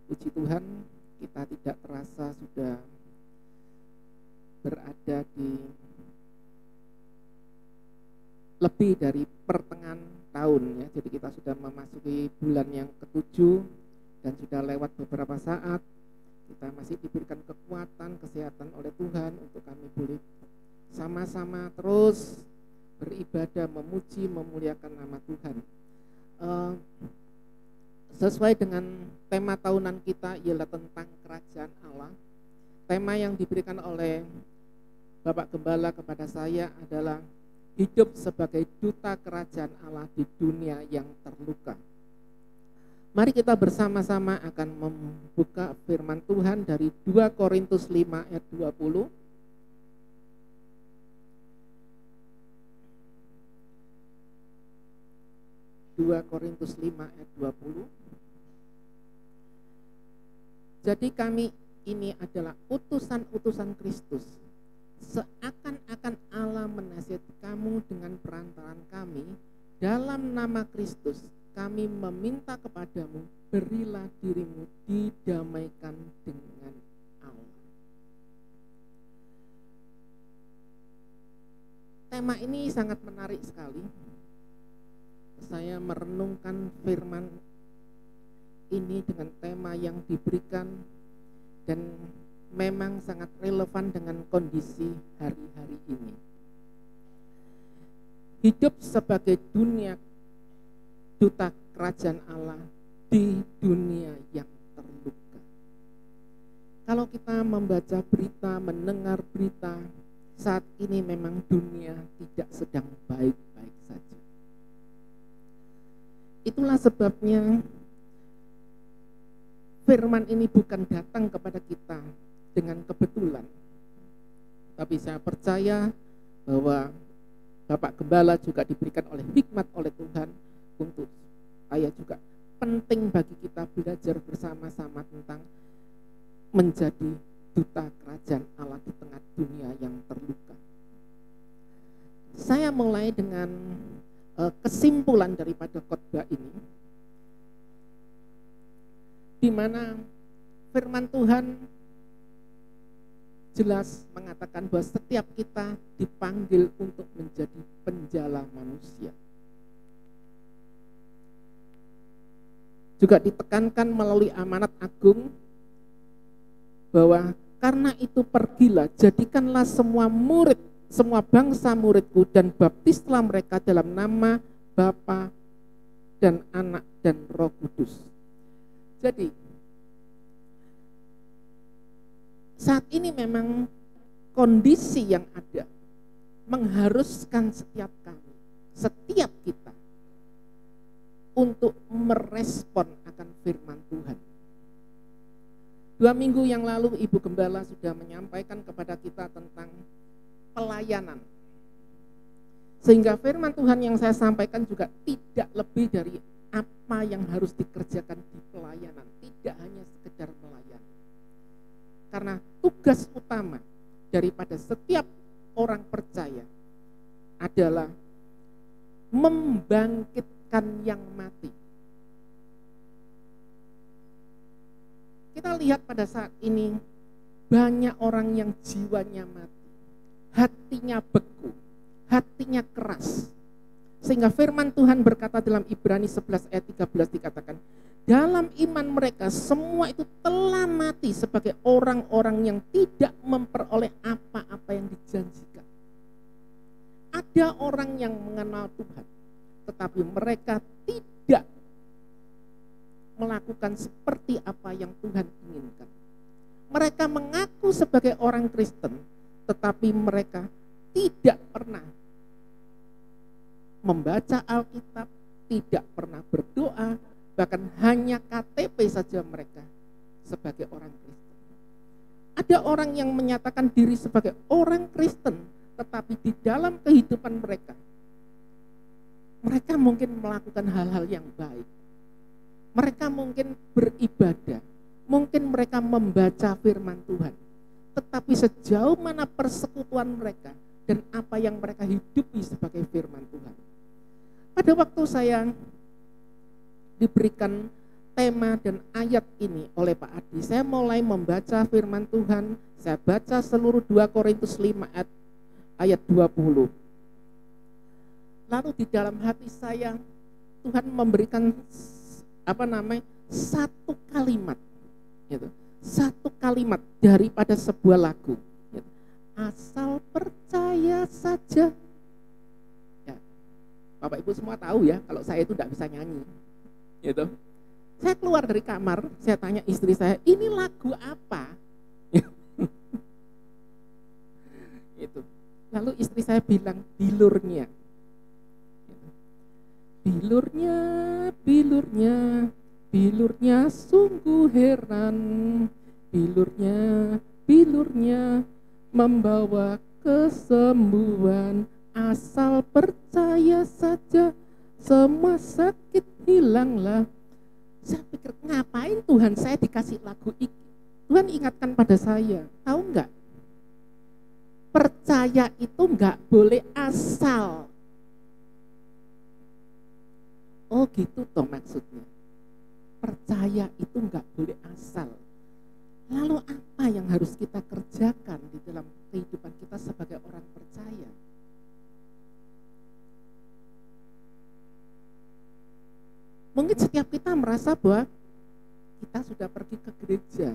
Puji Tuhan, kita tidak terasa sudah berada di lebih dari pertengahan tahun ya. Jadi kita sudah memasuki bulan yang ke-7 dan sudah lewat beberapa saat. Kita masih diberikan kekuatan, kesehatan oleh Tuhan untuk kami boleh sama-sama terus beribadah, memuji, memuliakan nama Tuhan. Sesuai dengan tema tahunan kita ialah tentang kerajaan Allah. Tema yang diberikan oleh Bapak Gembala kepada saya adalah hidup sebagai duta kerajaan Allah di dunia yang terluka. Mari kita bersama-sama akan membuka firman Tuhan dari 2 Korintus 5 ayat 20. 2 Korintus 5 ayat 20. Jadi kami ini adalah utusan-utusan Kristus. Seakan-akan Allah menasihati kamu dengan perantaraan kami, dalam nama Kristus kami meminta kepadamu, berilah dirimu didamaikan dengan Allah. Tema ini sangat menarik sekali. Saya merenungkan firman ini dengan tema yang diberikan dan memang sangat relevan dengan kondisi hari-hari ini. Hidup sebagai duta kerajaan Allah di dunia yang terluka. Kalau kita membaca berita, mendengar berita, saat ini memang dunia tidak sedang baik-baik saja. Itulah sebabnya firman ini bukan datang kepada kita dengan kebetulan. Tapi saya percaya bahwa Bapak Gembala juga diberikan oleh hikmat oleh Tuhan untuk supaya juga penting bagi kita belajar bersama-sama tentang menjadi duta kerajaan Allah di tengah dunia yang terluka. Saya mulai dengan kesimpulan daripada khotbah ini, di mana firman Tuhan jelas mengatakan bahwa setiap kita dipanggil untuk menjadi penjala manusia. Juga ditekankan melalui amanat agung bahwa karena itu pergilah, jadikanlah semua bangsa muridku dan baptislah mereka dalam nama Bapa dan Anak dan Roh Kudus. Jadi saat ini memang kondisi yang ada mengharuskan setiap kita untuk merespon akan firman Tuhan. 2 minggu yang lalu Ibu Gembala sudah menyampaikan kepada kita tentang pelayanan. Sehingga firman Tuhan yang saya sampaikan juga tidak lebih dari apa yang harus dikerjakan di pelayanan, tidak hanya sekedar melayani. Karena tugas utama daripada setiap orang percaya adalah membangkitkan yang mati. Kita lihat pada saat ini banyak orang yang jiwanya mati, hatinya beku, hatinya keras. Sehingga firman Tuhan berkata dalam Ibrani 11 ayat 13 dikatakan, dalam iman mereka semua itu telah mati sebagai orang-orang yang tidak memperoleh apa-apa yang dijanjikan. Ada orang yang mengenal Tuhan, tetapi mereka tidak melakukan seperti apa yang Tuhan inginkan. Mereka mengaku sebagai orang Kristen, tetapi mereka tidak pernah membaca Alkitab, tidak pernah berdoa, bahkan hanya KTP saja mereka sebagai orang Kristen. Ada orang yang menyatakan diri sebagai orang Kristen, tetapi di dalam kehidupan mereka mungkin melakukan hal-hal yang baik. Mereka mungkin beribadah, mungkin mereka membaca firman Tuhan. Tetapi sejauh mana persekutuan mereka dan apa yang mereka hidupi sebagai firman Tuhan. Pada waktu saya diberikan tema dan ayat ini oleh Pak Adi. Saya mulai membaca firman Tuhan, saya baca seluruh 2 Korintus 5 ayat 20. Lalu di dalam hati saya Tuhan memberikan satu kalimat gitu. Satu kalimat daripada sebuah lagu gitu. Asal percaya saja. Ya, Bapak Ibu semua tahu ya kalau saya itu tidak bisa nyanyi gitu. Saya keluar dari kamar, saya tanya istri saya, ini lagu apa? Itu. Lalu istri saya bilang, bilurnya. Bilurnya, bilurnya, bilurnya sungguh heran. Bilurnya, bilurnya membawa kesembuhan. Asal percaya saja, semua sakit hilanglah. Saya pikir, ngapain Tuhan saya dikasih lagu ini? Tuhan ingatkan pada saya, tahu enggak? Percaya itu enggak boleh asal. Oh gitu toh maksudnya. Percaya itu enggak boleh asal. Lalu apa yang harus kita kerjakan di dalam kehidupan kita sebagai orang percaya? Mungkin setiap kita merasa bahwa kita sudah pergi ke gereja,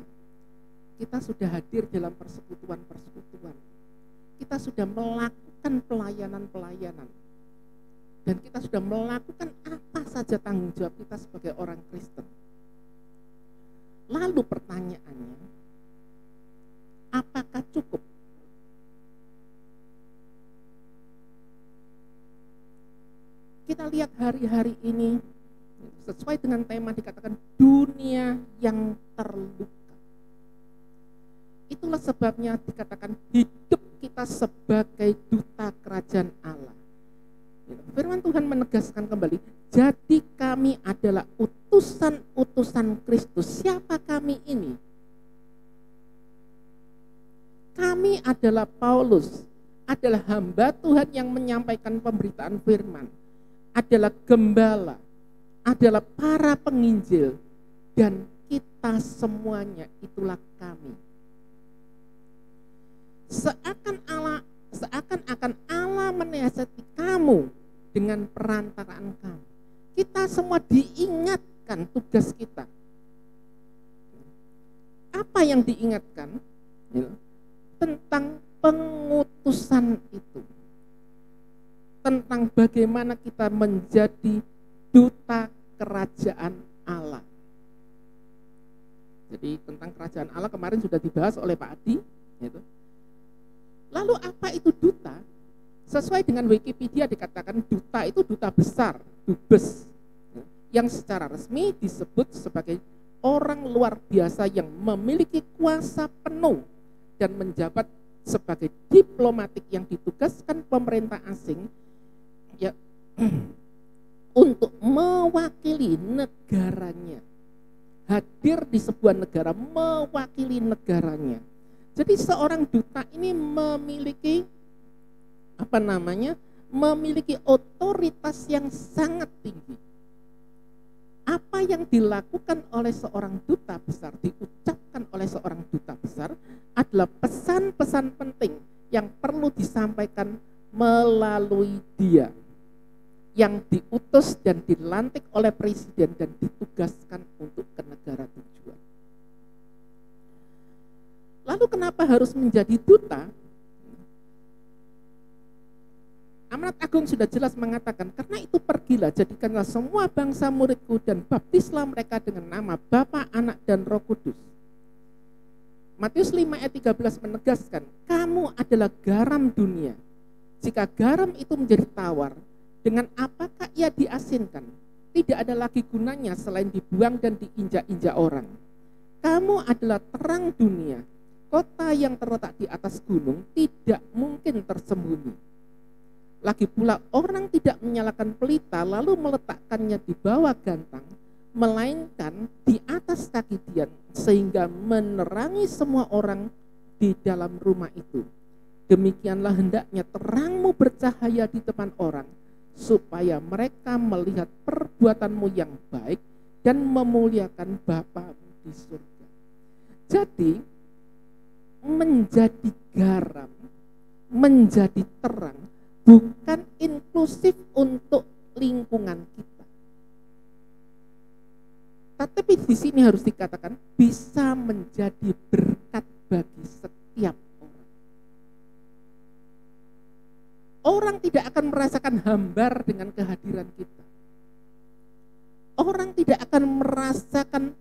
kita sudah hadir dalam persekutuan-persekutuan, kita sudah melakukan pelayanan-pelayanan, dan kita sudah melakukan apa saja tanggung jawab kita sebagai orang Kristen. Lalu pertanyaannya, apakah cukup? Kita lihat hari-hari ini, sesuai dengan tema dikatakan dunia yang terluka. Itulah sebabnya dikatakan hidup kita sebagai duta kerajaan Allah. Firman Tuhan menegaskan kembali, jadi kami adalah utusan-utusan Kristus. Siapa kami ini? Kami adalah Paulus, adalah hamba Tuhan yang menyampaikan pemberitaan firman, adalah gembala, adalah para penginjil, dan kita semuanya itulah kami. Seakan-akan Allah menasihati kamu dengan perantaraan kamu. Kita semua diingatkan tugas kita. Apa yang diingatkan? Tentang pengutusan itu. Tentang bagaimana kita menjadi duta kerajaan Allah. Jadi tentang kerajaan Allah kemarin sudah dibahas oleh Pak Adi. Gitu. Lalu apa itu duta? Sesuai dengan Wikipedia dikatakan duta itu duta besar, dubes, yang secara resmi disebut sebagai orang luar biasa yang memiliki kuasa penuh dan menjabat sebagai diplomatik yang ditugaskan pemerintah asing ya, untuk mewakili negaranya, hadir di sebuah negara mewakili negaranya. Jadi seorang duta ini memiliki memiliki otoritas yang sangat tinggi. Apa yang dilakukan oleh seorang duta besar, diucapkan oleh seorang duta besar adalah pesan-pesan penting yang perlu disampaikan melalui dia, yang diutus dan dilantik oleh presiden dan ditugaskan untuk ke negara tujuan. Lalu kenapa harus menjadi duta? Amanat Agung sudah jelas mengatakan, karena itu pergilah, jadikanlah semua bangsa muridku dan baptislah mereka dengan nama Bapa, Anak, dan Roh Kudus. Matius 5 ayat 13 menegaskan, kamu adalah garam dunia. Jika garam itu menjadi tawar, dengan apakah ia diasinkan? Tidak ada lagi gunanya selain dibuang dan diinjak-injak orang. Kamu adalah terang dunia. Kota yang terletak di atas gunung tidak mungkin tersembunyi. Lagi pula orang tidak menyalakan pelita lalu meletakkannya di bawah gantang, melainkan di atas kaki dia sehingga menerangi semua orang di dalam rumah itu. Demikianlah hendaknya terangmu bercahaya di depan orang, supaya mereka melihat perbuatanmu yang baik dan memuliakan Bapamu di surga. Jadi menjadi garam, menjadi terang, bukan inklusif untuk lingkungan kita. Tetapi di sini harus dikatakan bisa menjadi berkat bagi setiap orang. Orang tidak akan merasakan hambar dengan kehadiran kita. Orang tidak akan merasakan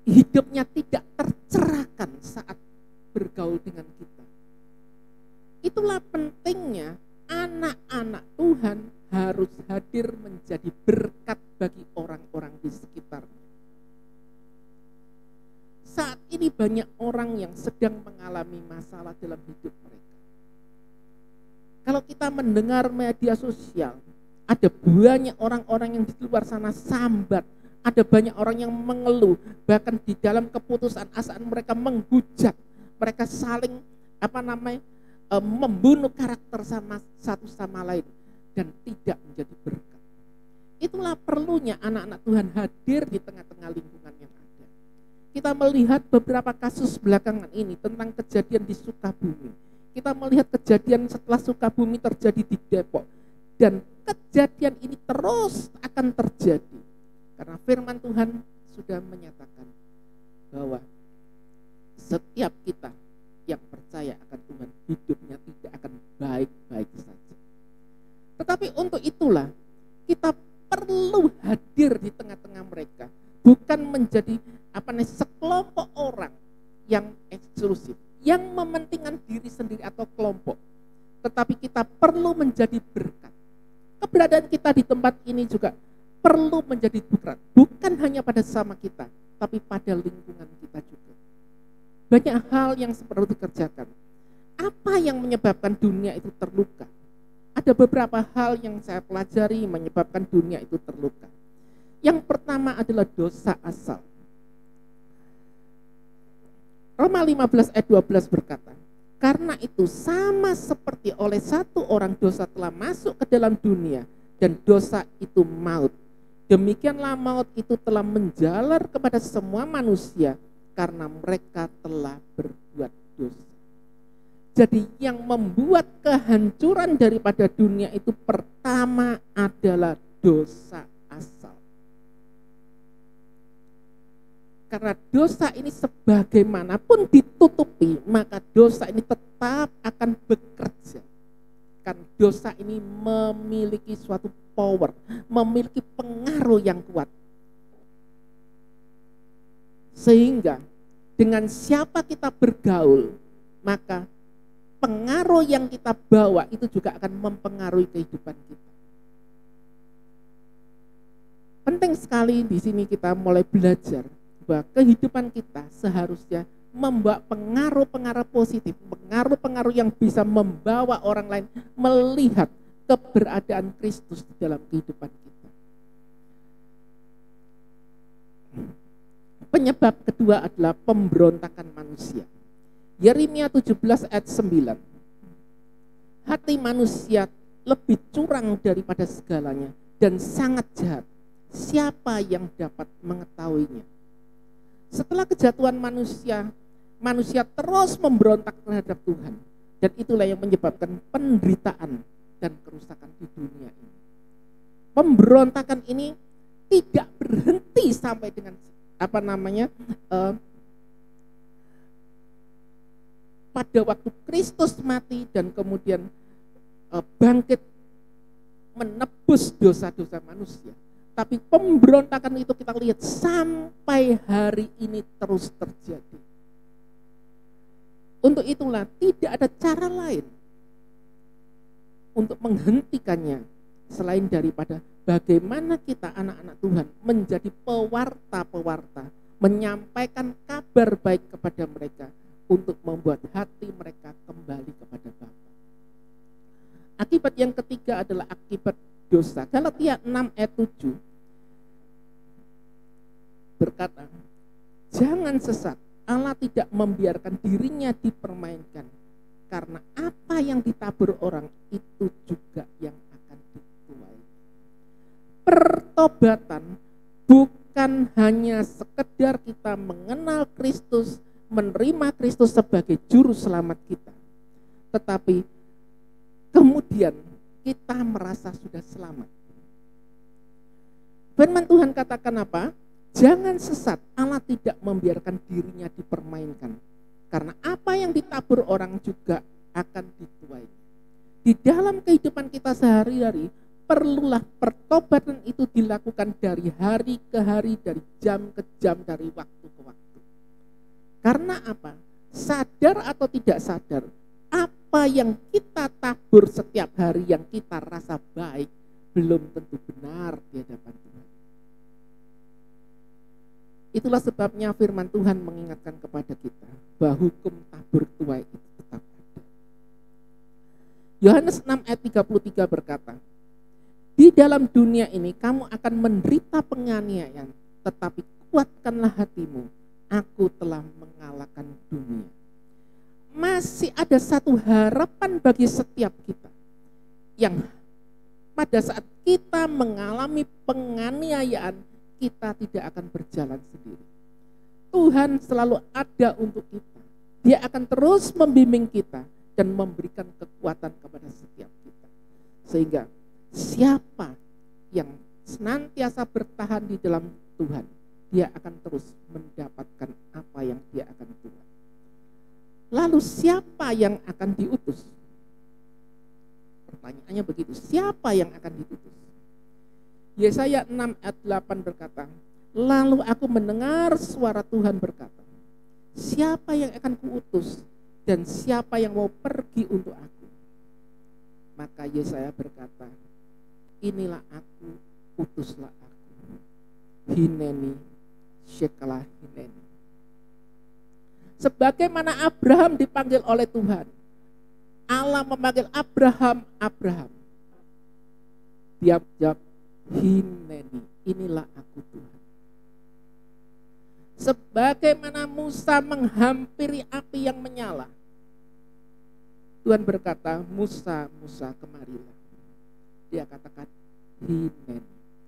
hidupnya tidak tercerahkan saat bergaul dengan kita. Itulah pentingnya anak-anak Tuhan harus hadir menjadi berkat bagi orang-orang di sekitarnya. Saat ini banyak orang yang sedang mengalami masalah dalam hidup mereka. Kalau kita mendengar media sosial, ada banyak orang-orang yang di luar sana sambat, ada banyak orang yang mengeluh, bahkan di dalam keputusasaan mereka menghujat, mereka saling membunuh karakter sama satu sama lain dan tidak menjadi berkat. Itulah perlunya anak-anak Tuhan hadir di tengah-tengah lingkungan yang ada. Kita melihat beberapa kasus belakangan ini tentang kejadian di Sukabumi. Kita melihat kejadian setelah Sukabumi terjadi di Depok. Dan kejadian ini terus akan terjadi. Karena firman Tuhan sudah menyatakan bahwa setiap kita yang percaya akan Tuhan, hidupnya tidak akan baik-baik saja. Tetapi untuk itulah kita perlu hadir di tengah-tengah mereka, bukan menjadi sekelompok orang yang eksklusif, yang mementingkan diri sendiri atau kelompok. Tetapi kita perlu menjadi berkat. Keberadaan kita di tempat ini juga perlu menjadi berkat, bukan hanya pada sesama kita, tapi pada lingkungan kita juga. Banyak hal yang perlu dikerjakan. Apa yang menyebabkan dunia itu terluka? Ada beberapa hal yang saya pelajari menyebabkan dunia itu terluka. Yang pertama adalah dosa asal. Roma 15 ayat 12 berkata, karena itu sama seperti oleh satu orang dosa telah masuk ke dalam dunia dan dosa itu maut. Demikianlah maut itu telah menjalar kepada semua manusia karena mereka telah berbuat dosa. Jadi yang membuat kehancuran daripada dunia itu pertama adalah dosa asal. Karena dosa ini sebagaimanapun ditutupi, maka dosa ini tetap akan bekerja. Kan dosa ini memiliki suatu power, memiliki pengaruh yang kuat. Sehingga dengan siapa kita bergaul, maka pengaruh yang kita bawa itu juga akan mempengaruhi kehidupan kita. Penting sekali di sini kita mulai belajar bahwa kehidupan kita seharusnya membawa pengaruh-pengaruh positif, pengaruh-pengaruh yang bisa membawa orang lain melihat keberadaan Kristus di dalam kehidupan kita. Penyebab kedua adalah pemberontakan manusia. Yeremia 17 ayat 9. Hati manusia lebih curang daripada segalanya dan sangat jahat. Siapa yang dapat mengetahuinya? Setelah kejatuhan manusia, manusia terus memberontak terhadap Tuhan. Dan itulah yang menyebabkan penderitaan dan kerusakan di dunia ini. Pemberontakan ini tidak berhenti sampai dengan pada waktu Kristus mati dan kemudian bangkit menebus dosa-dosa manusia. Tapi pemberontakan itu kita lihat sampai hari ini terus terjadi. Untuk itulah tidak ada cara lain untuk menghentikannya selain daripada bagaimana kita anak-anak Tuhan menjadi pewarta-pewarta, menyampaikan kabar baik kepada mereka untuk membuat hati mereka kembali kepada Bapa. Akibat yang ketiga adalah akibat dosa. Galatia 6 ayat 7 berkata, jangan sesat, Allah tidak membiarkan dirinya dipermainkan. karena apa yang ditabur orang itu juga yang akan dituai. Pertobatan bukan hanya sekedar kita mengenal Kristus, menerima Kristus sebagai juru selamat kita, tetapi kemudian kita merasa sudah selamat. Firman Tuhan katakan apa? Jangan sesat, Allah tidak membiarkan dirinya dipermainkan. Karena apa yang ditabur orang juga akan dituai. Di dalam kehidupan kita sehari-hari, perlulah pertobatan itu dilakukan dari hari ke hari, dari jam ke jam, dari waktu ke waktu. Karena apa? Sadar atau tidak sadar, apa yang kita tabur setiap hari yang kita rasa baik, belum tentu benar di hadapan Tuhan. Itulah sebabnya firman Tuhan mengingatkan kepada kita bahwa hukum tabur tuai itu tetap ada. Yohanes 6 ayat 33 berkata, di dalam dunia ini kamu akan menderita penganiayaan, tetapi kuatkanlah hatimu, aku telah mengalahkan dunia. Masih ada satu harapan bagi setiap kita, yang pada saat kita mengalami penganiayaan, kita tidak akan berjalan sendiri. Tuhan selalu ada untuk kita. Dia akan terus membimbing kita dan memberikan kekuatan kepada setiap kita. Sehingga siapa yang senantiasa bertahan di dalam Tuhan, dia akan terus mendapatkan apa yang dia akan tuai. Lalu siapa yang akan diutus? Pertanyaannya begitu, siapa yang akan diutus? Yesaya 6 ayat 8 berkata, lalu aku mendengar suara Tuhan berkata, siapa yang akan kuutus dan siapa yang mau pergi untuk aku? Maka Yesaya berkata, inilah aku, utuslah aku. Hineni, syekalah hineni. Sebagaimana Abraham dipanggil oleh Tuhan, Allah memanggil Abraham, Abraham. Dia jawab, hineni, inilah aku Tuhan. Sebagaimana Musa menghampiri api yang menyala, Tuhan berkata, Musa, Musa kemarilah. Dia katakan, hineni,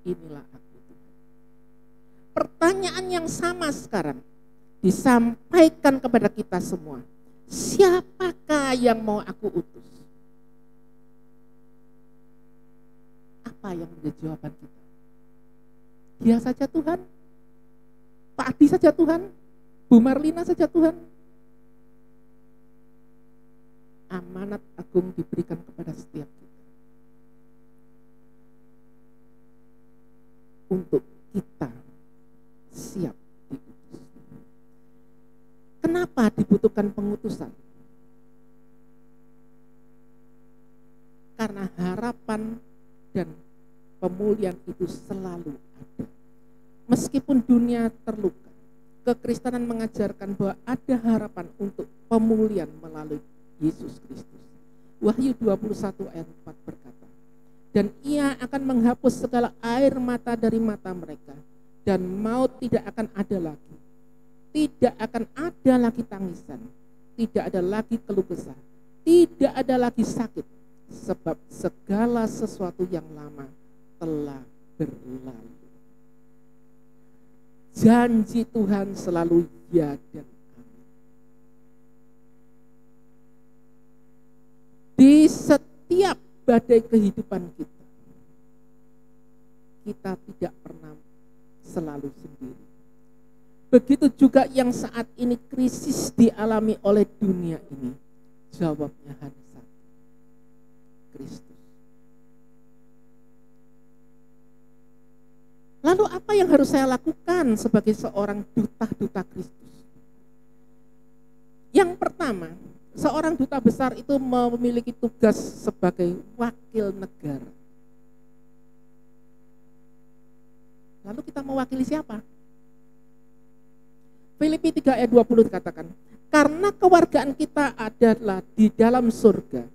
inilah aku Tuhan. Pertanyaan yang sama sekarang disampaikan kepada kita semua. Siapakah yang mau aku utus? Apa yang menjadi jawaban kita? Dia saja Tuhan? Pak Adi saja Tuhan? Bu Marlina saja Tuhan? Amanat agung diberikan kepada setiap kita. Untuk kita siap diutus. Kenapa dibutuhkan pengutusan? Karena harapan dan pemulihan itu selalu ada. Meskipun dunia terluka, kekristenan mengajarkan bahwa ada harapan untuk pemulihan melalui Yesus Kristus. Wahyu 21 ayat 4 berkata, dan ia akan menghapus segala air mata dari mata mereka, dan maut tidak akan ada lagi. Tidak akan ada lagi tangisan, tidak ada lagi keluh kesah, tidak ada lagi sakit, sebab segala sesuatu yang lama telah berlalu. Janji Tuhan selalu ya dan amin. Di setiap badai kehidupan kita, kita tidak pernah selalu sendiri. Begitu juga yang saat ini krisis dialami oleh dunia ini, jawabnya hanya satu, Kristus. Lalu apa yang harus saya lakukan sebagai seorang duta-duta Kristus? Yang pertama, seorang duta besar itu memiliki tugas sebagai wakil negara. Lalu kita mewakili siapa? Filipi 3 ayat 20 dikatakan, karena kewargaan kita adalah di dalam surga,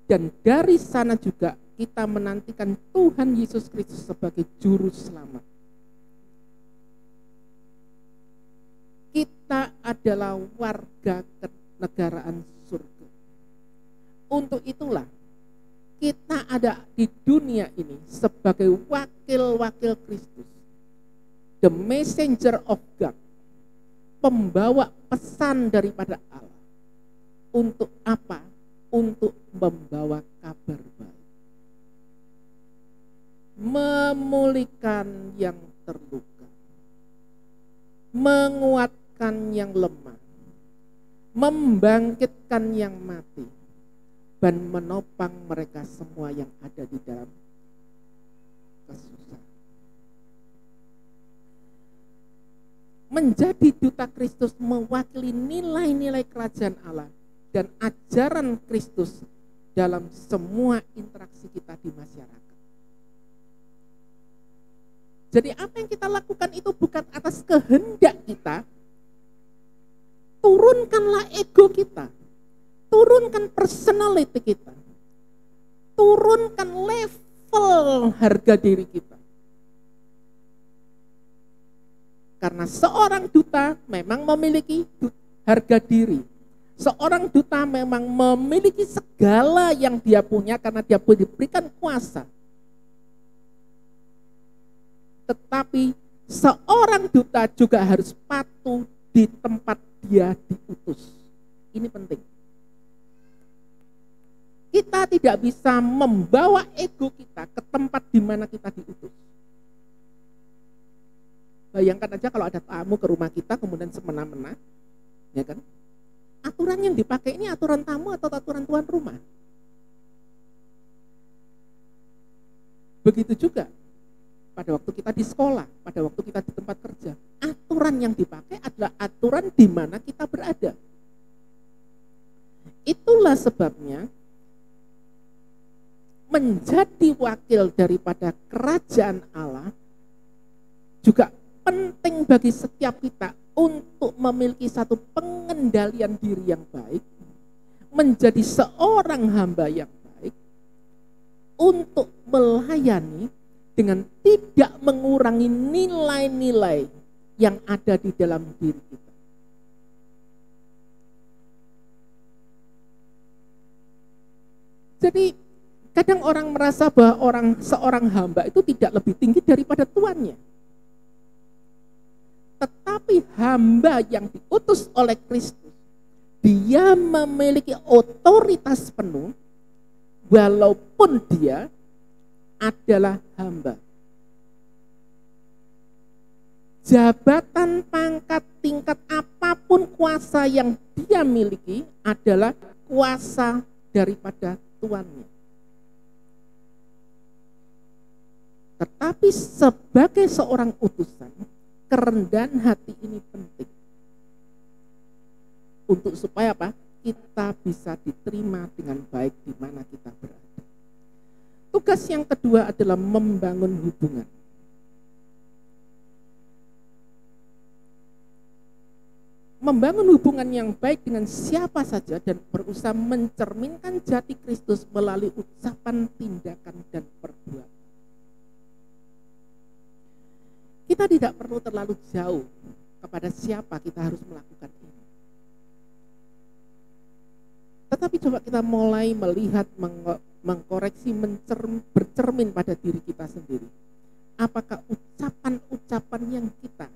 dan dari sana juga kita menantikan Tuhan Yesus Kristus sebagai juru selamat. Kita adalah warga kenegaraan surga. Untuk itulah kita ada di dunia ini sebagai wakil-wakil Kristus, the messenger of God, pembawa pesan daripada Allah. Untuk apa? Untuk membawa kabar baik, memulihkan yang terluka, menguatkan yang lemah, membangkitkan yang mati, dan menopang mereka semua yang ada di dalam kesusahan. Menjadi duta Kristus mewakili nilai-nilai kerajaan Allah dan ajaran Kristus dalam semua interaksi kita di masyarakat. Jadi apa yang kita lakukan itu bukan atas kehendak kita. Turunkanlah ego kita, turunkan personality kita, turunkan level harga diri kita. Karena seorang duta memang memiliki harga diri. Seorang duta memang memiliki segala yang dia punya karena dia diberikan kuasa. Tetapi seorang duta juga harus patuh di tempat dia diutus. Ini penting. Kita tidak bisa membawa ego kita ke tempat di mana kita diutus. Bayangkan aja kalau ada tamu ke rumah kita kemudian semena-mena, ya kan? Aturan yang dipakai ini aturan tamu atau aturan tuan rumah? Begitu juga pada waktu kita di sekolah, pada waktu kita di tempat kerja. Aturan yang dipakai adalah aturan di mana kita berada. Itulah sebabnya menjadi wakil daripada kerajaan Allah juga penting bagi setiap kita untuk memiliki satu pengendalian diri yang baik, menjadi seorang hamba yang baik, untuk melayani dengan tidak mengurangi nilai-nilai yang ada di dalam diri kita. Jadi kadang orang merasa bahwa seorang hamba itu tidak lebih tinggi daripada tuannya. Tetapi hamba yang diutus oleh Kristus, dia memiliki otoritas penuh walaupun dia adalah hamba. Jabatan, pangkat, tingkat apapun kuasa yang dia miliki adalah kuasa daripada tuannya. Tetapi sebagai seorang utusan, kerendahan hati ini penting. Untuk supaya apa? Kita bisa diterima dengan baik di mana kita berada. Tugas yang kedua adalah membangun hubungan. Membangun hubungan yang baik dengan siapa saja dan berusaha mencerminkan jati Kristus melalui ucapan, tindakan, dan perbuatan. Kita tidak perlu terlalu jauh kepada siapa kita harus melakukan ini. Tetapi coba kita mulai melihat, mengkoreksi, bercermin pada diri kita sendiri. Apakah ucapan-ucapan yang kita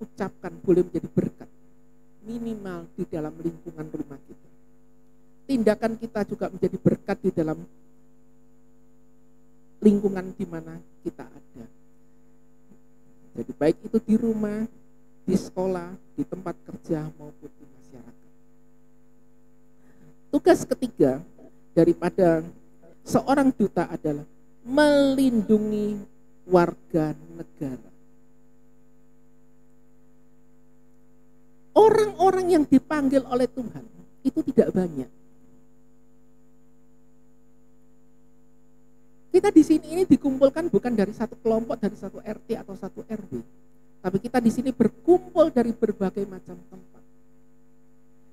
ucapkan boleh menjadi berkat? Minimal di dalam lingkungan rumah kita. Tindakan kita juga menjadi berkat di dalam lingkungan di mana kita ada. Jadi baik itu di rumah, di sekolah, di tempat kerja maupun di masyarakat. Tugas ketiga daripada seorang duta adalah melindungi warga negara. Orang-orang yang dipanggil oleh Tuhan itu tidak banyak. Kita di sini ini dikumpulkan bukan dari satu kelompok, dari satu RT atau satu RW, tapi kita di sini berkumpul dari berbagai macam tempat.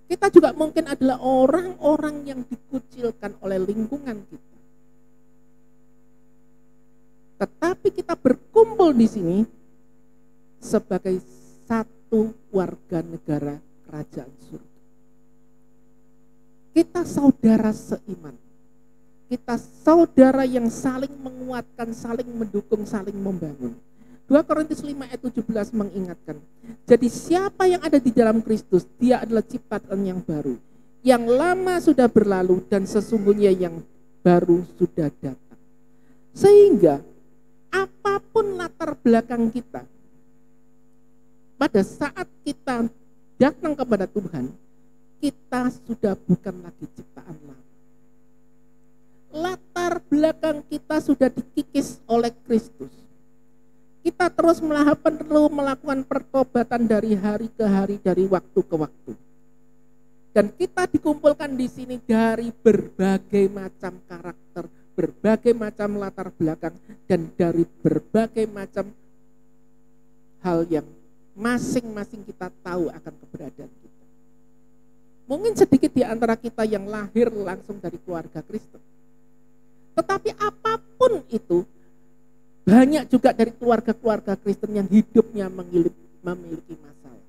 Kita juga mungkin adalah orang-orang yang dikucilkan oleh lingkungan kita. Tetapi kita berkumpul di sini sebagai satu warga negara kerajaan surga. Kita saudara seiman. Kita saudara yang saling menguatkan, saling mendukung, saling membangun. 2 Korintus 5 ayat 17 mengingatkan. Jadi siapa yang ada di dalam Kristus, dia adalah ciptaan yang baru. Yang lama sudah berlalu dan sesungguhnya yang baru sudah datang. Sehingga apapun latar belakang kita, pada saat kita datang kepada Tuhan, kita sudah bukan lagi ciptaan lama. Latar belakang kita sudah dikikis oleh Kristus. Kita terus perlu melakukan pertobatan dari hari ke hari, dari waktu ke waktu. Dan kita dikumpulkan di sini dari berbagai macam karakter, berbagai macam latar belakang, dan dari berbagai macam hal yang masing-masing kita tahu akan keberadaan kita. Mungkin sedikit di antara kita yang lahir langsung dari keluarga Kristen. Tetapi apapun itu, banyak juga dari keluarga-keluarga Kristen yang hidupnya memiliki masalah.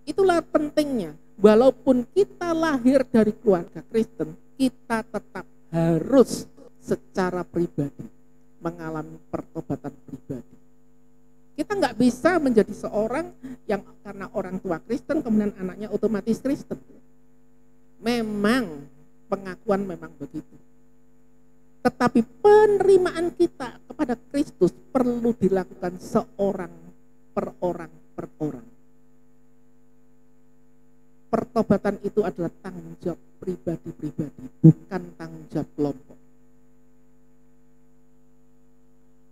Itulah pentingnya, walaupun kita lahir dari keluarga Kristen, kita tetap harus secara pribadi mengalami pertobatan pribadi. Kita nggak bisa menjadi seorang yang karena orang tua Kristen kemudian anaknya otomatis Kristen. Memang pengakuan memang begitu. Tetapi penerimaan kita kepada Kristus perlu dilakukan seorang per orang per orang. Pertobatan itu adalah tanggung jawab pribadi-pribadi, bukan tanggung jawab kelompok.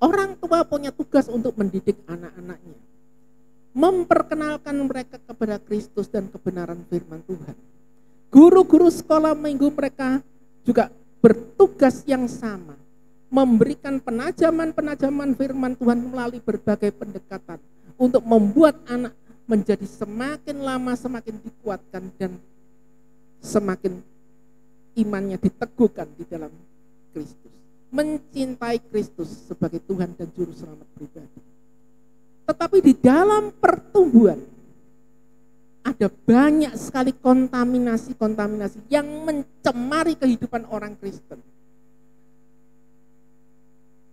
Orang tua punya tugas untuk mendidik anak-anaknya, memperkenalkan mereka kepada Kristus dan kebenaran firman Tuhan. Guru-guru sekolah minggu mereka juga bertugas yang sama, memberikan penajaman-penajaman firman Tuhan melalui berbagai pendekatan untuk membuat anak menjadi semakin lama semakin dikuatkan dan semakin imannya diteguhkan di dalam Kristus, mencintai Kristus sebagai Tuhan dan Juru Selamat pribadi. Tetapi di dalam pertumbuhan ada banyak sekali kontaminasi yang mencemari kehidupan orang Kristen.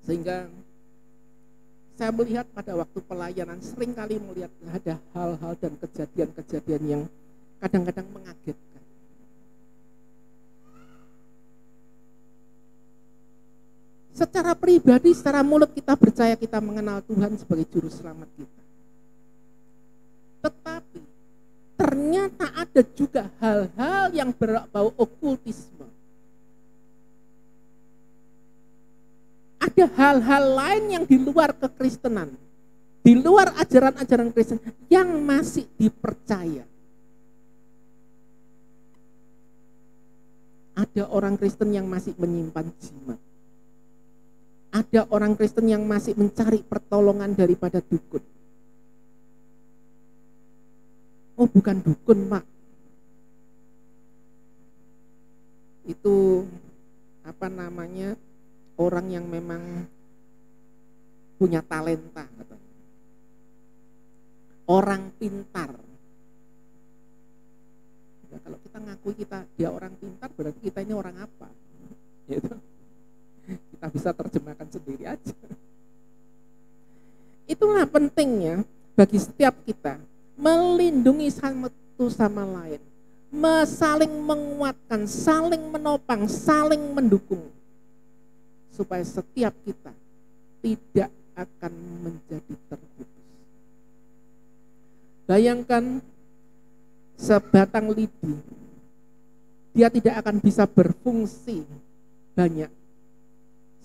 Sehingga saya melihat pada waktu pelayanan seringkali melihat ada hal-hal dan kejadian-kejadian yang kadang-kadang mengagetkan. Secara pribadi, secara mulut kita percaya kita mengenal Tuhan sebagai Juru Selamat kita. Tetapi ternyata ada juga hal-hal yang berbau okultisme. Ada hal-hal lain yang di luar kekristenan, di luar ajaran-ajaran Kristen yang masih dipercaya. Ada orang Kristen yang masih menyimpan jimat. Ada orang Kristen yang masih mencari pertolongan daripada dukun. Oh, bukan dukun, Pak. Itu orang yang memang punya talenta, katanya. Orang pintar. Nah, kalau kita ngakui dia orang pintar, berarti kita ini orang apa? Gitu. Kita bisa terjemahkan sendiri aja. Itulah pentingnya bagi setiap kita melindungi satu sama lain, saling menguatkan, saling menopang, saling mendukung, supaya setiap kita tidak akan menjadi terputus. Bayangkan sebatang lidi, dia tidak akan bisa berfungsi banyak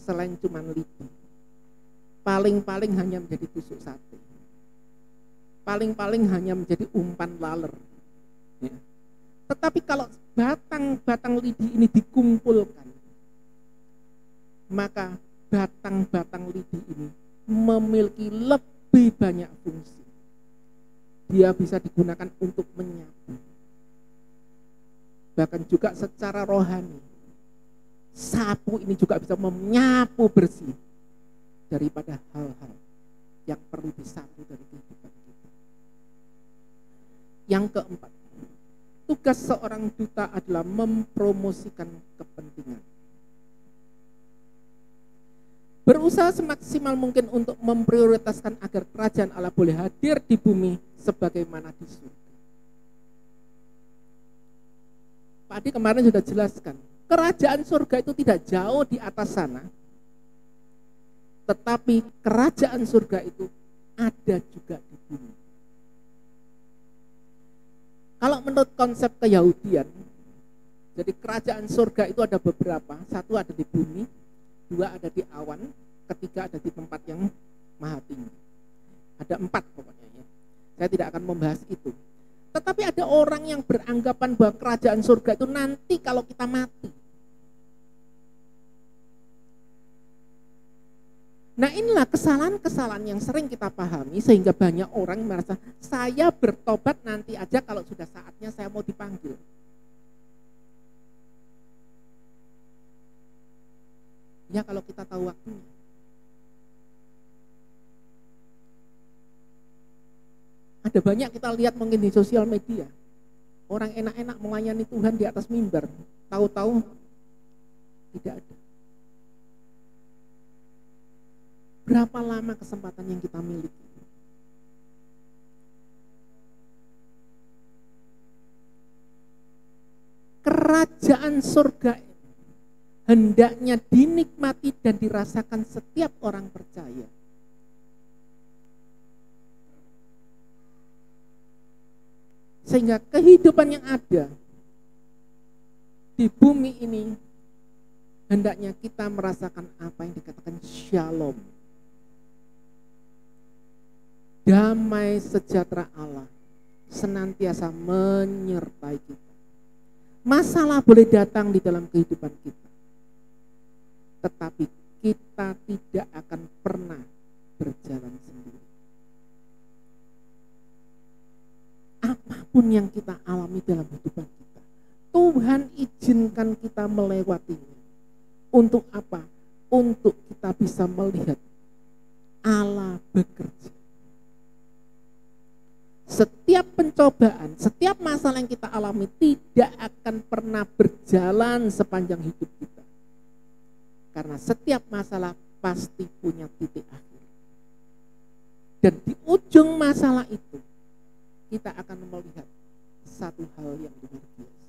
selain cuman lidi. Paling-paling hanya menjadi tusuk sate. Paling-paling hanya menjadi umpan laler. Ya. Tetapi kalau batang-batang lidi ini dikumpulkan, maka batang-batang lidi ini memiliki lebih banyak fungsi. Dia bisa digunakan untuk menyapu. Bahkan juga secara rohani, sapu ini juga bisa menyapu bersih daripada hal-hal yang perlu disapu dari kehidupan kita. Yang keempat, tugas seorang duta adalah mempromosikan kepentingan. Berusaha semaksimal mungkin untuk memprioritaskan agar kerajaan Allah boleh hadir di bumi sebagaimana di surga. Pak Adi kemarin sudah jelaskan, kerajaan surga itu tidak jauh di atas sana, tetapi kerajaan surga itu ada juga di bumi. Kalau menurut konsep keyahudian, jadi kerajaan surga itu ada beberapa, satu ada di bumi, dua ada di awan, ketiga ada di tempat yang maha tinggi. Ada 4 pokoknya ya. Saya tidak akan membahas itu. Tetapi ada orang yang beranggapan bahwa kerajaan surga itu nanti kalau kita mati. Nah inilah kesalahan-kesalahan yang sering kita pahami sehingga banyak orang merasa saya bertobat nanti aja kalau sudah saatnya saya mau dipanggil. Ya kalau kita tahu waktunya. Ada banyak kita lihat mungkin di sosial media. Orang enak-enak melayani Tuhan di atas mimbar. Tahu-tahu tidak ada. Berapa lama kesempatan yang kita miliki? Kerajaan surga hendaknya dinikmati dan dirasakan setiap orang percaya. Sehingga kehidupan yang ada di bumi ini hendaknya kita merasakan apa yang dikatakan shalom. Damai sejahtera Allah senantiasa menyertai kita. Masalah boleh datang di dalam kehidupan kita, tetapi kita tidak akan pernah berjalan sendiri. Apapun yang kita alami dalam kehidupan kita, Tuhan izinkan kita melewatinya. Untuk apa? Untuk kita bisa melihat Allah bekerja. Setiap pencobaan, setiap masalah yang kita alami tidak akan pernah berjalan sepanjang hidup kita. Karena setiap masalah pasti punya titik akhir. Dan di ujung masalah itu, kita akan melihat satu hal yang luar biasa.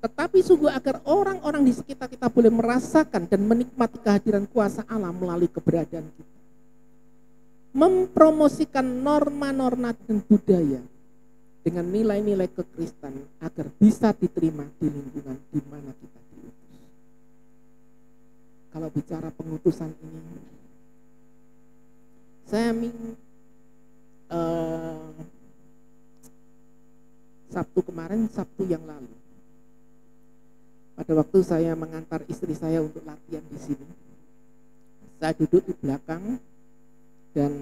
Tetapi sungguh agar orang-orang di sekitar kita boleh merasakan dan menikmati kehadiran kuasa Allah melalui keberadaan kita. Mempromosikan norma-norma dan budaya dengan nilai-nilai kekristenan agar bisa diterima di lingkungan di mana kita diutus. Kalau bicara pengutusan ini, saya Sabtu yang lalu, pada waktu saya mengantar istri saya untuk latihan di sini, saya duduk di belakang. Dan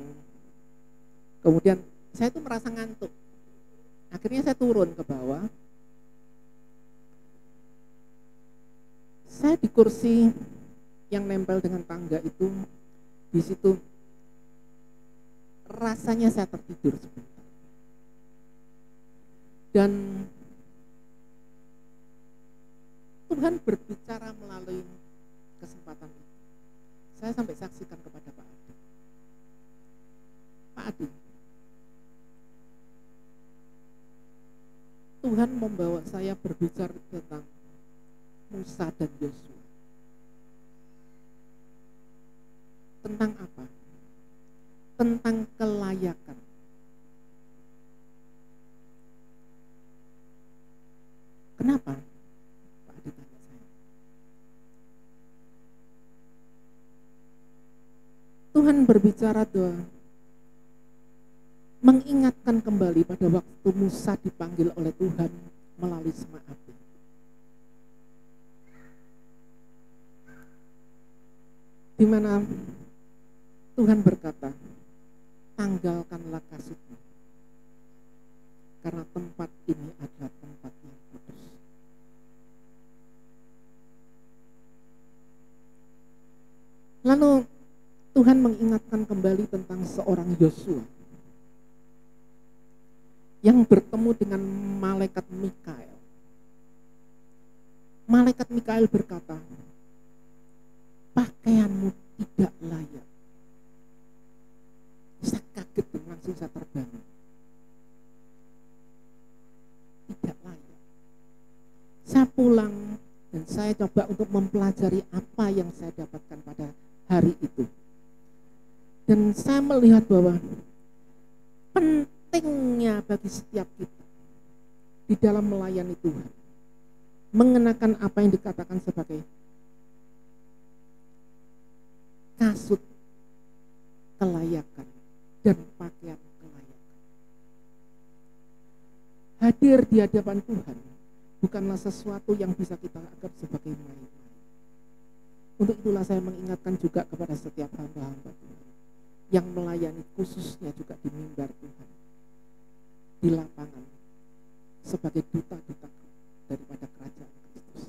kemudian saya itu merasa ngantuk. Akhirnya saya turun ke bawah. Saya di kursi yang nempel dengan tangga itu, di situ rasanya saya tertidur sebentar. Dan Tuhan berbicara melalui kesempatan itu. Saya sampai saksikan kepada Pak Adi. Pak Adi, Tuhan membawa saya berbicara tentang Musa dan Yosua. Tentang apa? Tentang kelayakan. Kenapa? Pak Adi tanya saya. Tuhan berbicara doa, mengingatkan kembali pada waktu Musa dipanggil oleh Tuhan melalui semak api. Di mana Tuhan berkata, tanggalkanlah kasutmu, karena tempat ini adalah tempat yang kudus. Lalu Tuhan mengingatkan kembali tentang seorang Yosua. yang bertemu dengan malaikat Mikael. Malaikat Mikael berkata, pakaianmu tidak layak. Saya kaget dan langsung saya terbangun. Tidak layak. Saya pulang dan saya coba untuk mempelajari apa yang saya dapatkan pada hari itu. Dan saya melihat bahwa pentingnya bagi setiap kita di dalam melayani Tuhan mengenakan apa yang dikatakan sebagai kasut kelayakan dan pakaian kelayakan. Hadir di hadapan Tuhan bukanlah sesuatu yang bisa kita anggap sebagai main-main. Untuk itulah saya mengingatkan juga kepada setiap hamba-hamba Tuhan yang melayani, khususnya juga di mimbar Tuhan, di lapangan, sebagai duta-duta daripada kerajaan Kristus.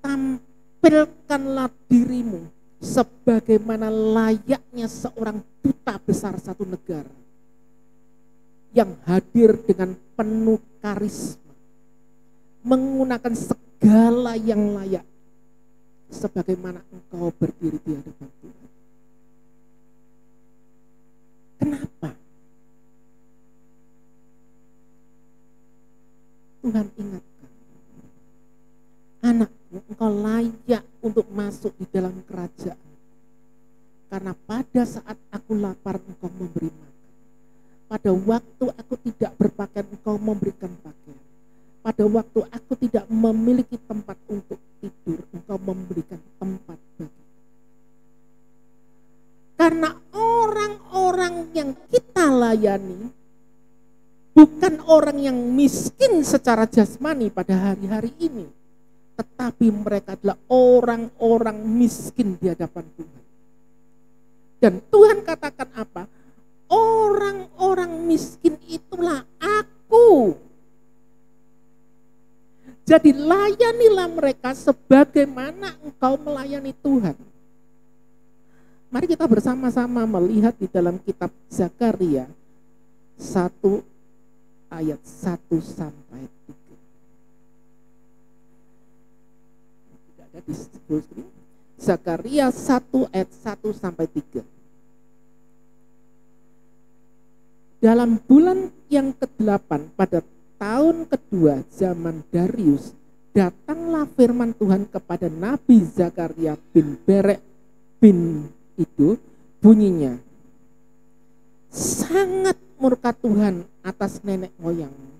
Tampilkanlah dirimu sebagaimana layaknya seorang duta besar satu negara yang hadir dengan penuh karisma, menggunakan segala yang layak sebagaimana engkau berdiri di hadapan Tuhan. Kenapa? Tuhan ingatkan, anakku, engkau layak untuk masuk di dalam kerajaan. Karena pada saat aku lapar, engkau memberi makan. Pada waktu aku tidak berpakaian, engkau memberikan pakaian. Pada waktu aku tidak memiliki tempat untuk tidur, engkau memberikan tempat bagi. Karena orang-orang yang kita layani bukan orang yang miskin secara jasmani pada hari-hari ini, tetapi mereka adalah orang-orang miskin di hadapan Tuhan. Dan Tuhan katakan apa? Orang-orang miskin itulah aku. Jadi layanilah mereka sebagaimana engkau melayani Tuhan. Mari kita bersama-sama melihat di dalam kitab Zakaria 1 ayat 1 sampai 3. Tidak ada di full screen. Zakaria 1 ayat 1 sampai 3. Dalam bulan yang ke-8 pada tahun kedua zaman Darius, datanglah firman Tuhan kepada Nabi Zakaria bin Berek bin Ido, bunyinya, sangat murka Tuhan atas nenek moyangmu.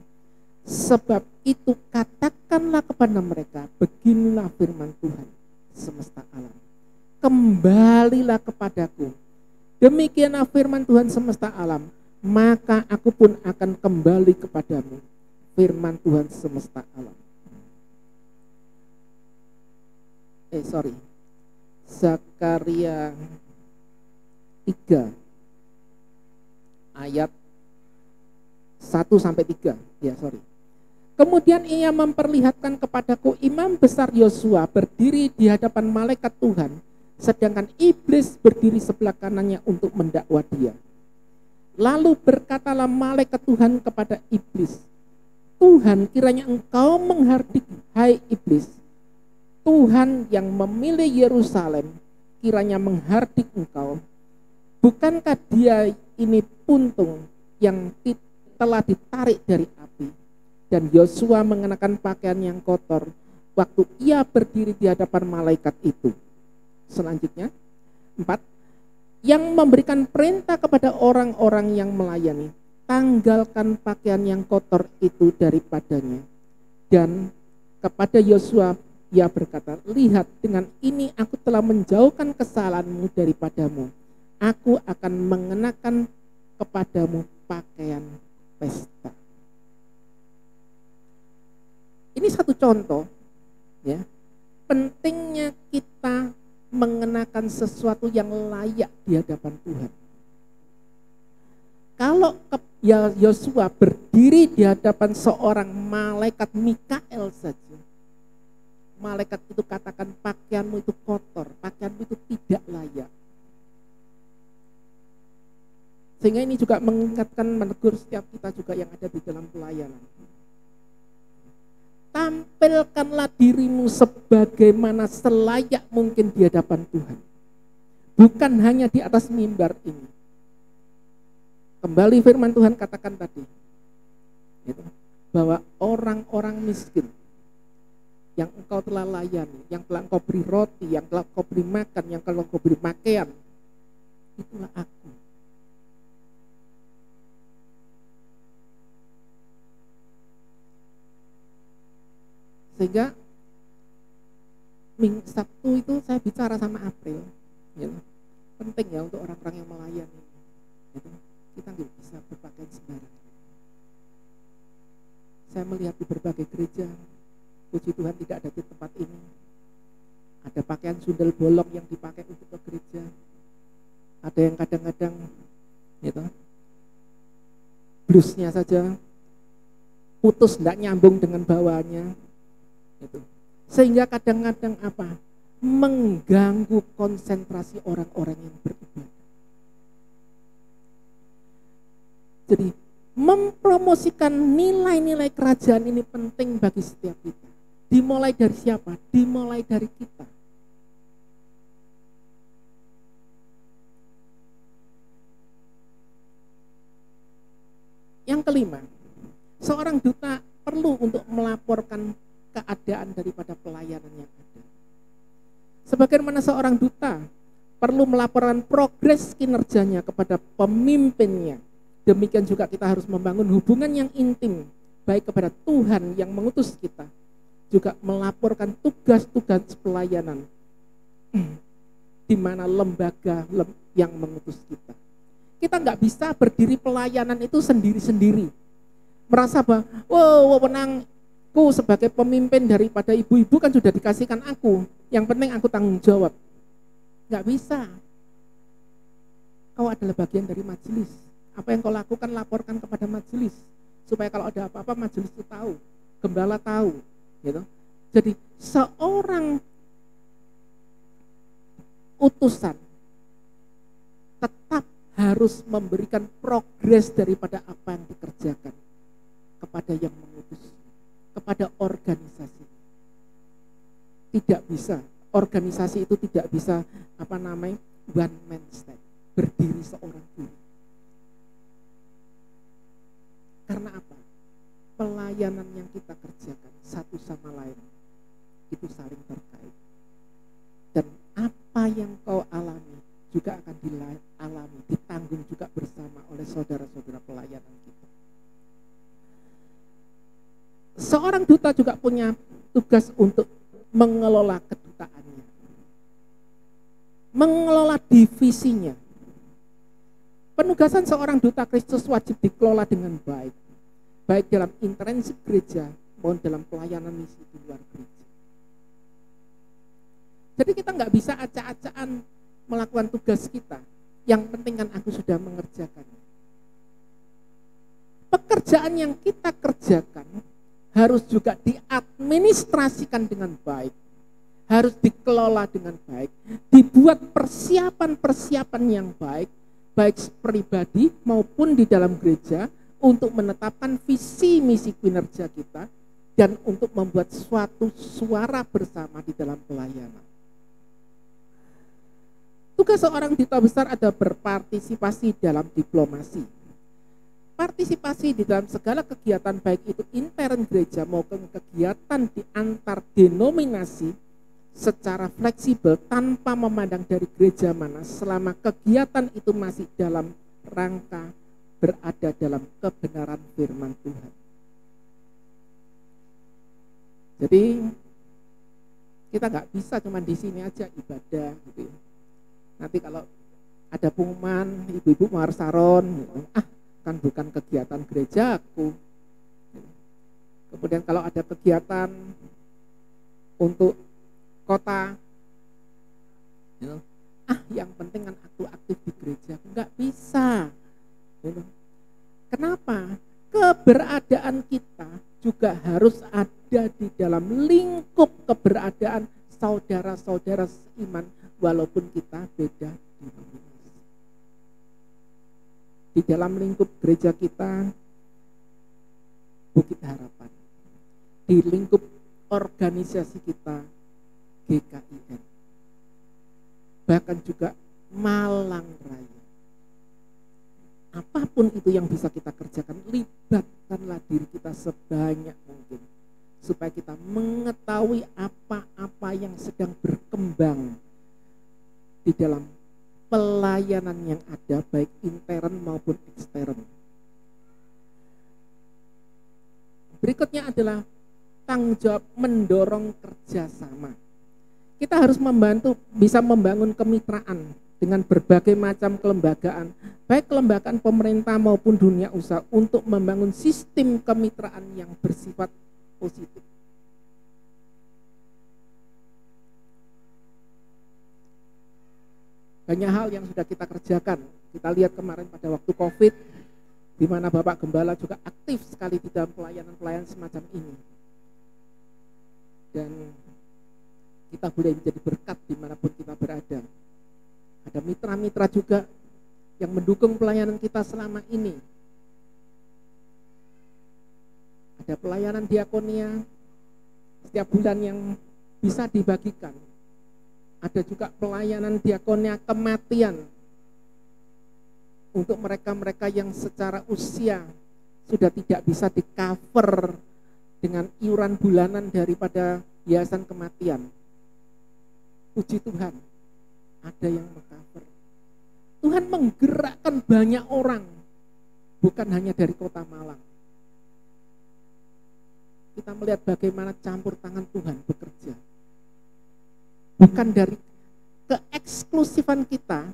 Sebab itu katakanlah kepada mereka, beginilah firman Tuhan semesta alam. Kembalilah kepadaku. Demikianlah firman Tuhan semesta alam. Maka aku pun akan kembali kepadamu. Firman Tuhan semesta alam. Zakaria 3 ayat 1 sampai 3. Kemudian ia memperlihatkan kepadaku imam besar Yosua berdiri di hadapan malaikat Tuhan, sedangkan iblis berdiri sebelah kanannya untuk mendakwa dia. Lalu berkatalah malaikat Tuhan kepada iblis, Tuhan, kiranya engkau menghardik, hai iblis. Tuhan yang memilih Yerusalem kiranya menghardik engkau. Bukankah dia ini puntung yang telah ditarik dari api? Dan Yosua mengenakan pakaian yang kotor waktu ia berdiri di hadapan malaikat itu. Selanjutnya 4. Yang memberikan perintah kepada orang-orang yang melayani, tanggalkan pakaian yang kotor itu daripadanya. Dan kepada Yosua ia berkata, lihat, dengan ini aku telah menjauhkan kesalahanmu daripadamu. Aku akan mengenakan kepadamu pakaian pesta. Ini satu contoh, ya, pentingnya kita mengenakan sesuatu yang layak di hadapan Tuhan. Kalau Yosua berdiri di hadapan seorang malaikat Mikael saja, malaikat itu katakan pakaianmu itu kotor, pakaianmu itu tidak layak. Sehingga ini juga mengingatkan, menegur setiap kita juga yang ada di dalam pelayanan. Tampilkanlah dirimu sebagaimana selayak mungkin di hadapan Tuhan. Bukan hanya di atas mimbar ini. Kembali firman Tuhan katakan tadi, gitu, bahwa orang-orang miskin yang engkau telah layani, yang telah engkau beri roti, yang telah engkau beri makan, yang telah engkau beri pakaian, itulah aku. Sehingga Sabtu itu saya bicara sama April, gitu. Penting ya untuk orang-orang yang melayani, gitu. Kita nggak bisa berpakaian sembarangan. Saya melihat di berbagai gereja, puji Tuhan tidak ada di tempat ini, ada pakaian sundel bolong yang dipakai untuk ke gereja. Ada yang kadang-kadang gitu, blusnya saja putus, tidak nyambung dengan bawahannya gitu. Sehingga kadang-kadang apa? Mengganggu konsentrasi orang-orang yang beribadah. Jadi mempromosikan nilai-nilai kerajaan ini penting bagi setiap kita. Dimulai dari siapa? Dimulai dari kita. Yang kelima, seorang duta perlu untuk melaporkan keadaan daripada pelayanan yang ada. Sebagaimana seorang duta perlu melaporkan progres kinerjanya kepada pemimpinnya, demikian juga kita harus membangun hubungan yang intim, baik kepada Tuhan yang mengutus kita, juga melaporkan tugas-tugas pelayanan di mana lembaga yang mengutus kita. Kita nggak bisa berdiri pelayanan itu sendiri-sendiri. Merasa bahwa, wewenangku sebagai pemimpin daripada ibu-ibu kan sudah dikasihkan aku. Yang penting aku tanggung jawab. Nggak bisa. Kau adalah bagian dari majelis. Apa yang kau lakukan laporkan kepada majelis. Supaya kalau ada apa-apa majelis itu tahu. Gembala tahu. Gitu. Jadi seorang utusan tetap harus memberikan progres daripada apa yang dikerjakan kepada yang mengutus, kepada organisasi. Tidak bisa, organisasi itu tidak bisa one man stand, berdiri seorang diri. Karena apa? Pelayanan yang kita kerjakan satu sama lain itu saling terkait. Dan apa yang kau alami juga akan dialami, ditanggung juga bersama oleh saudara-saudara pelayanan kita. Seorang duta juga punya tugas untuk mengelola kedutaannya, mengelola divisinya. Penugasan seorang duta Kristus wajib dikelola dengan baik, baik dalam interaksi gereja maupun dalam pelayanan misi di luar gereja. Jadi kita nggak bisa acak-acakan melakukan tugas kita. Yang penting kan aku sudah mengerjakan. Pekerjaan yang kita kerjakan harus juga diadministrasikan dengan baik. Harus dikelola dengan baik. Dibuat persiapan-persiapan yang baik, baik pribadi maupun di dalam gereja, untuk menetapkan visi misi kinerja kita dan untuk membuat suatu suara bersama di dalam pelayanan. Tugas seorang duta besar adalah berpartisipasi dalam diplomasi. Partisipasi di dalam segala kegiatan baik itu intern gereja maupun kegiatan di antar denominasi secara fleksibel tanpa memandang dari gereja mana, selama kegiatan itu masih dalam rangka berada dalam kebenaran firman Tuhan. Jadi kita nggak bisa cuma di sini aja ibadah gitu ya. Nanti kalau ada pengumuman ibu-ibu mahar saron, kan bukan kegiatan gerejaku. Kemudian kalau ada kegiatan untuk kota, yang penting kan aku aktif di gereja, nggak bisa. Kenapa? Keberadaan kita juga harus ada di dalam lingkup keberadaan saudara-saudara seiman, walaupun kita beda denominasi. di dalam lingkup gereja kita, Bukit Harapan, di lingkup organisasi kita, GKIN, bahkan juga Malang Raya. Apapun itu yang bisa kita kerjakan, libatkanlah diri kita sebanyak mungkin, supaya kita mengetahui apa-apa yang sedang berkembang di dalam pelayanan yang ada, baik intern maupun ekstern. Berikutnya adalah tanggung jawab mendorong kerjasama. Kita harus bisa membangun kemitraan dengan berbagai macam kelembagaan, baik kelembagaan pemerintah maupun dunia usaha, untuk membangun sistem kemitraan yang bersifat positif. Banyak hal yang sudah kita kerjakan. Kita lihat kemarin pada waktu COVID, di mana Bapak Gembala juga aktif sekali di dalam pelayanan-pelayanan semacam ini. Dan kita boleh menjadi berkat dimanapun kita berada. Ada mitra-mitra juga yang mendukung pelayanan kita selama ini. Ada pelayanan diakonia setiap bulan yang bisa dibagikan. Ada juga pelayanan diakonia kematian untuk mereka-mereka yang secara usia sudah tidak bisa di-cover dengan iuran bulanan daripada yayasan kematian. Puji Tuhan, ada yang meng-cover. Tuhan menggerakkan banyak orang, bukan hanya dari kota Malang. Kita melihat bagaimana campur tangan Tuhan bekerja. Bukan dari keeksklusifan kita,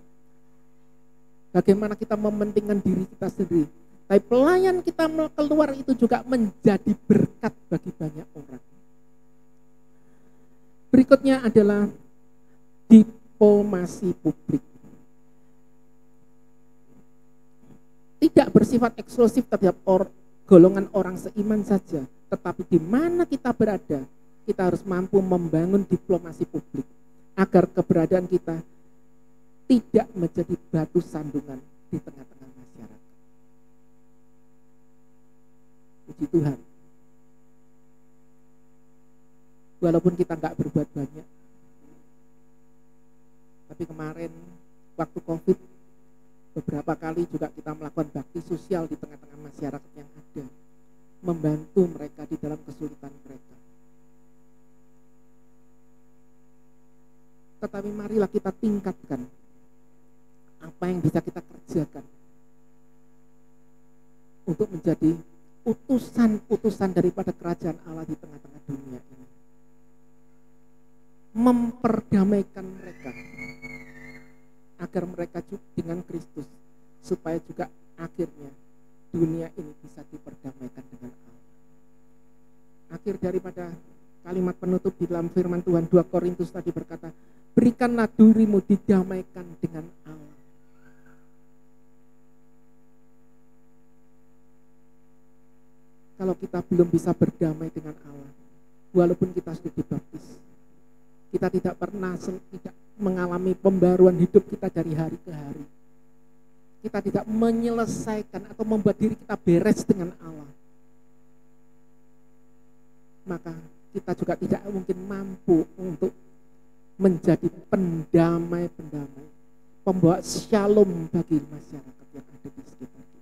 bagaimana kita mementingkan diri kita sendiri. Tapi pelayan kita keluar itu juga menjadi berkat bagi banyak orang. Berikutnya adalah diplomasi publik. Tidak bersifat eksklusif terhadap golongan orang seiman saja, tetapi di mana kita berada, kita harus mampu membangun diplomasi publik agar keberadaan kita tidak menjadi batu sandungan di tengah-tengah masyarakat. Puji Tuhan. Walaupun kita nggak berbuat banyak, tapi kemarin waktu COVID beberapa kali juga kita melakukan bakti sosial di tengah-tengah masyarakat yang ada, membantu mereka di dalam kesulitan mereka. Tetapi marilah kita tingkatkan apa yang bisa kita kerjakan untuk menjadi utusan-utusan daripada kerajaan Allah di tengah-tengah dunia ini. Memperdamaikan mereka agar mereka dengan Kristus, supaya juga akhirnya dunia ini bisa diperdamaikan dengan Allah. Akhir daripada kalimat penutup di dalam firman Tuhan 2 Korintus tadi berkata, berikanlah dirimu didamaikan dengan Allah. Kalau kita belum bisa berdamai dengan Allah, walaupun kita sudah dibaptis, kita tidak pernah tidak mengalami pembaruan hidup kita dari hari ke hari. Kita tidak menyelesaikan atau membuat diri kita beres dengan Allah. Maka kita juga tidak mungkin mampu untuk menjadi pendamai-pendamai, pembawa shalom bagi masyarakat yang ada di sekitar kita.